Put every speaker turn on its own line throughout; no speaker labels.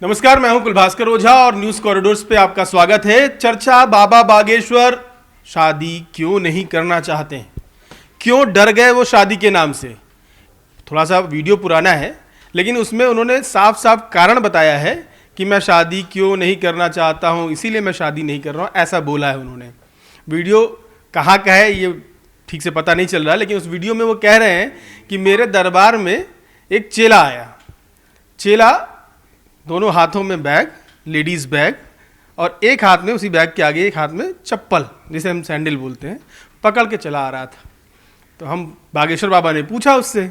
नमस्कार, मैं हूं कुलभास्कर ओझा और न्यूज कॉरिडोर्स पे आपका स्वागत है। चर्चा बाबा बागेश्वर शादी क्यों नहीं करना चाहते हैं, क्यों डर गए वो शादी के नाम से। थोड़ा सा वीडियो पुराना है लेकिन उसमें उन्होंने साफ साफ कारण बताया है कि मैं शादी क्यों नहीं करना चाहता हूं, इसीलिए मैं शादी नहीं कर रहा हूं, ऐसा बोला है उन्होंने। वीडियो कहाँ का है ये ठीक से पता नहीं चल रहा, लेकिन उस वीडियो में वो कह रहे हैं कि मेरे दरबार में एक चेला आया। चेला दोनों हाथों में बैग, लेडीज बैग, और एक हाथ में, उसी बैग के आगे एक हाथ में चप्पल, जिसे हम सैंडल बोलते हैं, पकड़ के चला आ रहा था। तो हम बागेश्वर बाबा ने पूछा उससे,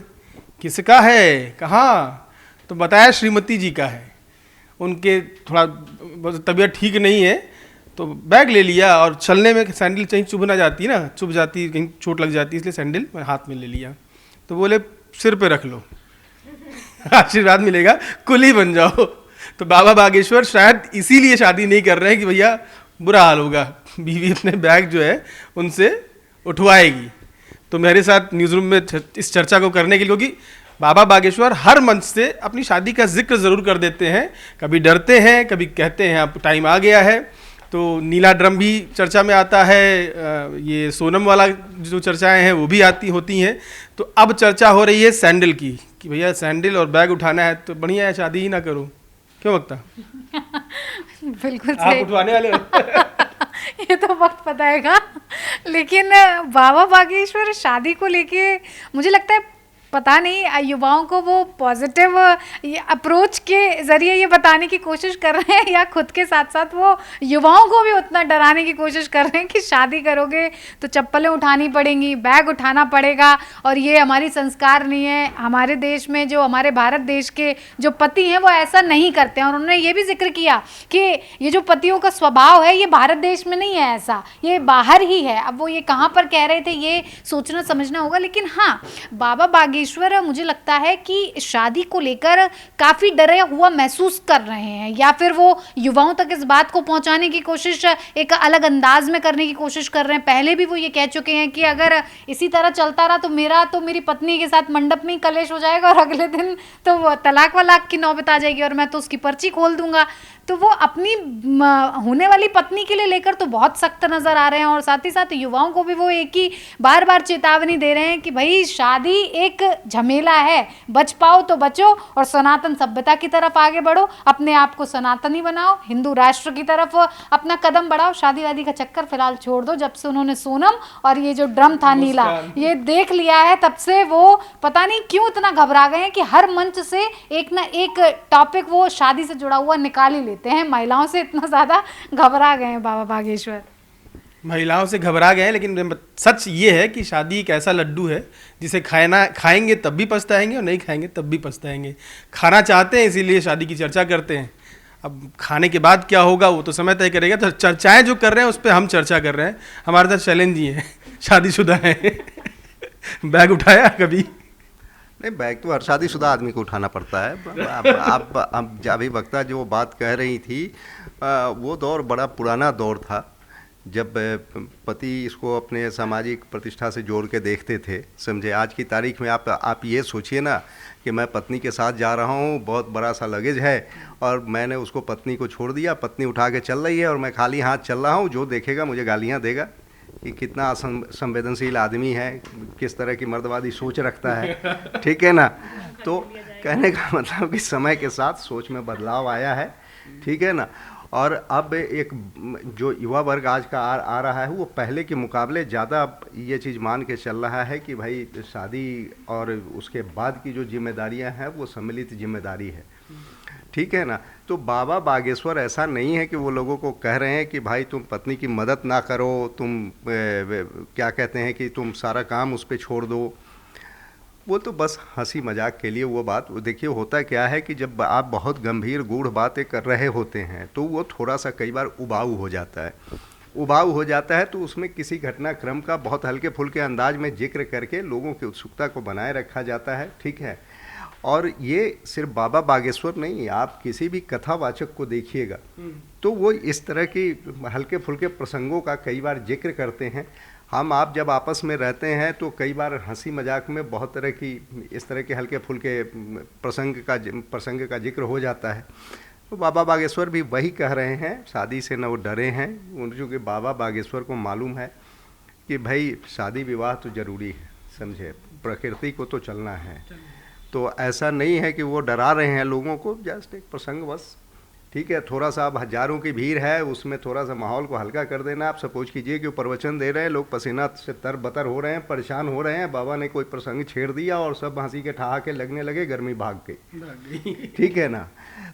किसका है, कहाँ? तो बताया श्रीमती जी का है। उनके थोड़ा तबीयत ठीक नहीं है तो बैग ले लिया, और चलने में सैंडल कहीं चुभ ना जाती ना, चुभ जाती, कहीं चोट लग जाती, इसलिए सैंडल मैं हाथ में ले लिया। तो बोले सिर पे रख लो, आशीर्वाद मिलेगा, कुली बन जाओ। तो बाबा बागेश्वर शायद इसीलिए शादी नहीं कर रहे हैं कि भैया बुरा हाल होगा, बीवी अपने बैग जो है उनसे उठवाएगी। तो मेरे साथ न्यूज़ रूम में इस चर्चा को करने के लिए, क्योंकि बाबा बागेश्वर हर मंच से अपनी शादी का जिक्र ज़रूर कर देते हैं, कभी डरते हैं, कभी कहते हैं अब टाइम आ गया है। तो नीला ड्रम भी चर्चा में आता है, ये सोनम वाला जो चर्चाएं हैं वो भी होती हैं। तो अब चर्चा हो रही है सैंडल की, कि भैया सैंडल और बैग उठाना है तो बढ़िया है, शादी ही ना करो। क्यों वक्ता?
बिल्कुल
आप
सही।
उठवाने वाले हो?
ये तो वक्त बताएगा, लेकिन बाबा बागेश्वर शादी को लेके मुझे लगता है पता नहीं युवाओं को वो पॉजिटिव अप्रोच के ज़रिए ये बताने की कोशिश कर रहे हैं, या खुद के साथ साथ वो युवाओं को भी उतना डराने की कोशिश कर रहे हैं कि शादी करोगे तो चप्पलें उठानी पड़ेंगी, बैग उठाना पड़ेगा, और ये हमारी संस्कार नहीं है। हमारे देश में जो, हमारे भारत देश के जो पति हैं वो ऐसा नहीं करते हैं। और उन्होंने ये भी जिक्र किया कि ये जो पतियों का स्वभाव है ये भारत देश में नहीं है, ऐसा ये बाहर ही है। अब वो ये कहाँ पर कह रहे थे ये सोचना समझना होगा। लेकिन हाँ, बाबा बागेश्वर मुझे लगता है कि शादी को लेकर काफ़ी डरा हुआ महसूस कर रहे हैं, या फिर वो युवाओं तक इस बात को पहुंचाने की कोशिश एक अलग अंदाज में करने की कोशिश कर रहे हैं। पहले भी वो ये कह चुके हैं कि अगर इसी तरह चलता रहा तो मेरी पत्नी के साथ मंडप में ही कलेश हो जाएगा, और अगले दिन तो वो तलाक वलाक की नौबत आ जाएगी और मैं तो उसकी पर्ची खोल दूंगा। तो वो अपनी होने वाली पत्नी के लिए लेकर तो बहुत सख्त नज़र आ रहे हैं, और साथ ही साथ युवाओं को भी वो एक ही बार बार चेतावनी दे रहे हैं कि भाई शादी एक झमेला है, बच पाओ तो बचो और सनातन सभ्यता की तरफ आगे बढ़ो, अपने आप को सनातनी बनाओ, हिंदू राष्ट्र की तरफ अपना कदम बढ़ाओ। शादी वादी का चक्कर फिलहाल छोड़ दो। जब से उन्होंने सोनम और ये जो ड्रम था नीला ये देख लिया है, तब से वो पता नहीं क्यों इतना घबरा गए हैं कि हर मंच से एक ना एक टॉपिक वो शादी से जुड़ा हुआ निकाल ही लेते हैं। महिलाओं से इतना ज़्यादा घबरा गए हैं बाबा बागेश्वर।
महिलाओं से घबरा गए हैं, लेकिन सच ये है कि शादी एक ऐसा लड्डू है जिसे खाएंगे तब भी पछताएंगे और नहीं खाएंगे तब भी पछताएंगे। खाना चाहते हैं इसीलिए शादी की चर्चा करते हैं। अब खाने के बाद क्या होगा वो तो समय तय करेगा। तो चर्चाएं जो कर रहे हैं उस पर हम चर्चा कर रहे हैं। हमारे साथ शैलेंद्र जी हैं, शादीशुदा हैं। बैग उठाया कभी?
नहीं, बैग तो हर शादीशुदा आदमी को उठाना पड़ता है। अब अभी वक्ता जो बात कह रही थी, वो दौर बड़ा पुराना दौर था, जब पति इसको अपने सामाजिक प्रतिष्ठा से जोड़ के देखते थे। समझे, आज की तारीख में आप ये सोचिए ना कि मैं पत्नी के साथ जा रहा हूँ, बहुत बड़ा सा लगेज है, और मैंने उसको पत्नी को छोड़ दिया, पत्नी उठा के चल रही है और मैं खाली हाथ चल रहा हूँ, जो देखेगा मुझे गालियाँ देगा। कि कितना संवेदनशील आदमी है, किस तरह की मर्दवादी सोच रखता है, ठीक है ना। तो कहने का मतलब कि समय के साथ सोच में बदलाव आया है, ठीक है ना। और अब एक जो युवा वर्ग आज का आ रहा है, वो पहले के मुकाबले ज़्यादा ये चीज़ मान के चल रहा है कि भाई शादी और उसके बाद की जो जिम्मेदारियां हैं वो सम्मिलित जिम्मेदारी है, ठीक है ना। तो बाबा बागेश्वर ऐसा नहीं है कि वो लोगों को कह रहे हैं कि भाई तुम पत्नी की मदद ना करो, तुम क्या कहते हैं कि तुम सारा काम उस पर छोड़ दो। वो तो बस हंसी मजाक के लिए वो बात। देखिए, होता क्या है कि जब आप बहुत गंभीर गूढ़ बातें कर रहे होते हैं तो वो थोड़ा सा कई बार उबाऊ हो जाता है। तो उसमें किसी घटनाक्रम का बहुत हल्के फुल्के अंदाज में जिक्र करके लोगों की उत्सुकता को बनाए रखा जाता है, ठीक है। और ये सिर्फ बाबा बागेश्वर नहीं, आप किसी भी कथावाचक को देखिएगा तो वो इस तरह की हल्के फुल्के प्रसंगों का कई बार जिक्र करते हैं। हम आप जब आपस में रहते हैं तो कई बार हंसी मजाक में बहुत तरह की इस तरह के हल्के फुल्के प्रसंग का जिक्र हो जाता है। तो बाबा बागेश्वर भी वही कह रहे हैं, शादी से न वो डरे हैं। क्योंकि बाबा बागेश्वर को मालूम है कि भाई शादी विवाह तो ज़रूरी है, समझे, प्रकृति को तो चलना है। तो ऐसा नहीं है कि वो डरा रहे हैं लोगों को, जस्ट एक प्रसंग बस, ठीक है। थोड़ा सा अब हज़ारों की भीड़ है, उसमें थोड़ा सा माहौल को हल्का कर देना। आप सपोज कीजिए कि वो प्रवचन दे रहे हैं, लोग पसीना से तरबतर हो रहे हैं, परेशान हो रहे हैं, बाबा ने कोई प्रसंग छेड़ दिया और सब हंसी के ठहाके लगने लगे, गर्मी भाग गई, ठीक है ना।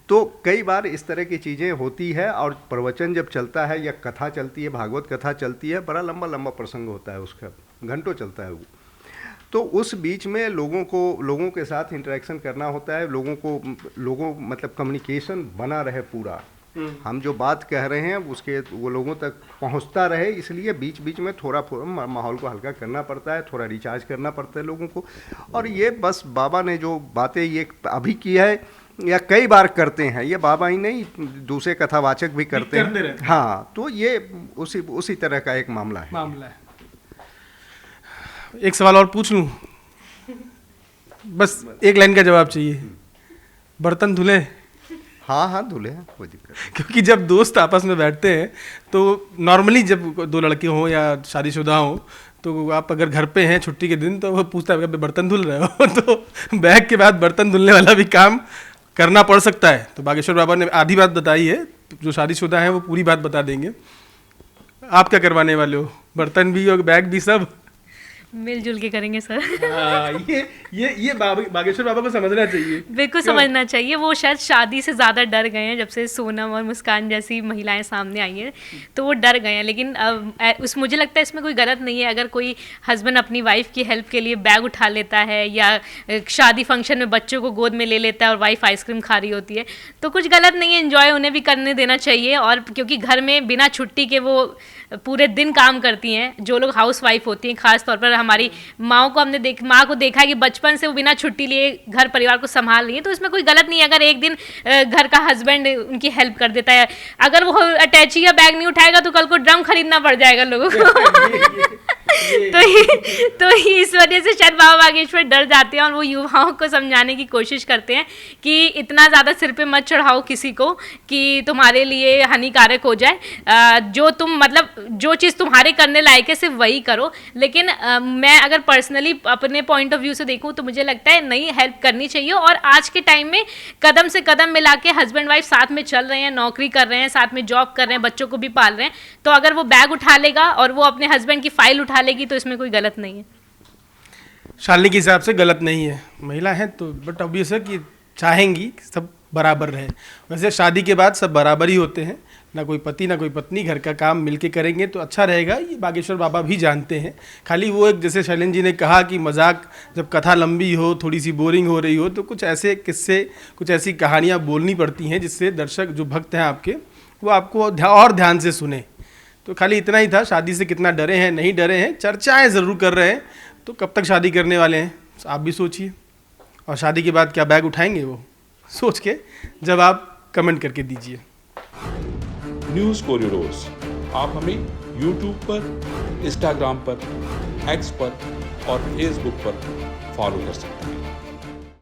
तो कई बार इस तरह की चीज़ें होती है। और प्रवचन जब चलता है या कथा चलती है, भागवत कथा चलती है, बड़ा लंबा लंबा प्रसंग होता है, उसका घंटों चलता है वो। तो उस बीच में लोगों के साथ इंटरेक्शन करना होता है, लोगों मतलब कम्युनिकेशन बना रहे पूरा। हम जो बात कह रहे हैं उसके वो लोगों तक पहुंचता रहे, इसलिए बीच बीच में थोड़ा माहौल को हल्का करना पड़ता है, थोड़ा रिचार्ज करना पड़ता है लोगों को। और ये बस बाबा ने जो बातें ये अभी की है या कई बार करते हैं, ये बाबा ही नहीं दूसरे कथावाचक भी करते हैं। हाँ, तो ये उसी तरह का एक मामला है।
एक सवाल और पूछ लूं, बस एक लाइन का जवाब चाहिए। बर्तन धुले?
हाँ धुले हैं, कोई दिक्कत नहीं।
क्योंकि जब दोस्त आपस में बैठते हैं तो नॉर्मली जब दो लड़के हों या शादीशुदा हों तो आप अगर घर पे हैं छुट्टी के दिन तो वो पूछता है बर्तन धुल रहे हो तो बैग के बाद बर्तन धुलने वाला भी काम करना पड़ सकता है। तो बागेश्वर बाबा ने आधी बात बताई है, जो शादीशुदा हैं वो पूरी बात बता देंगे। आप क्या करवाने वाले हो? बर्तन भी और बैग भी सब
मिलजुल के करेंगे सर।
ये बागेश्वर बाबा को समझना चाहिए,
बिल्कुल समझना चाहिए। वो शायद शादी से ज़्यादा डर गए हैं, जब से सोनम और मुस्कान जैसी महिलाएं सामने आई हैं तो वो डर गए हैं। लेकिन मुझे लगता है इसमें कोई गलत नहीं है। अगर कोई हस्बैंड अपनी वाइफ की हेल्प के लिए बैग उठा लेता है या शादी फंक्शन में बच्चों को गोद में ले लेता है और वाइफ आइसक्रीम खा रही होती है तो कुछ गलत नहीं है, एंजॉय उन्हें भी करने देना चाहिए। और क्योंकि घर में बिना छुट्टी के वो पूरे दिन काम करती हैं, जो लोग हाउस वाइफ होती हैं, खास तौर पर हमारी माँ को हमने माँ को देखा है कि बचपन से वो बिना छुट्टी लिए घर परिवार को संभाल रही है, तो इसमें कोई गलत नहीं है अगर एक दिन घर का हस्बैंड उनकी हेल्प कर देता है। अगर वो अटैची या बैग नहीं उठाएगा तो कल को ड्रम खरीदना पड़ जाएगा लोगों को तो इस वजह से शायद बाबा बागेश्वर डर जाते हैं और वो युवाओं को समझाने की कोशिश करते हैं कि इतना ज़्यादा सिर पे मत चढ़ाओ किसी को कि तुम्हारे लिए हानिकारक हो जाए। जो तुम मतलब जो चीज़ तुम्हारे करने लायक है सिर्फ वही करो। लेकिन मैं अगर पर्सनली अपने पॉइंट ऑफ व्यू से देखूं तो मुझे लगता है नहीं, हेल्प करनी चाहिए। और आज के टाइम में कदम से कदम मिला के हस्बैंड वाइफ साथ में चल रहे हैं, नौकरी कर रहे हैं, साथ में जॉब कर रहे हैं, बच्चों को भी पाल रहे हैं, तो अगर वो बैग उठा लेगा और वो अपने हस्बैंड की फाइल उठा लेगी तो इसमें कोई गलत नहीं है।
शालिनी के हिसाब से गलत नहीं है, महिला है तो बट ऑब्वियस है कि चाहेंगी सब बराबर रहे। वैसे शादी के बाद सब बराबर ही होते हैं, ना कोई पति ना कोई पत्नी, घर का काम मिलके करेंगे तो अच्छा रहेगा, ये बागेश्वर बाबा भी जानते हैं। खाली वो एक जैसे शैलेंद्र जी ने कहा कि मजाक जब कथा लंबी हो, थोड़ी सी बोरिंग हो रही हो तो कुछ ऐसे किस्से, कुछ ऐसी कहानियाँ बोलनी पड़ती हैं जिससे दर्शक जो भक्त हैं आपके वो आपको और ध्यान से सुने। तो खाली इतना ही था, शादी से कितना डरे हैं नहीं डरे हैं, चर्चाएँ ज़रूर कर रहे हैं। तो कब तक शादी करने वाले हैं आप भी सोचिए, और शादी के बाद क्या बैग उठाएंगे वो सोच के जब आप कमेंट करके दीजिए।
न्यूज़ कॉरिडोर्स आप हमें यूट्यूब पर, इंस्टाग्राम पर, एक्स पर और फेसबुक पर फॉलो कर सकते हैं।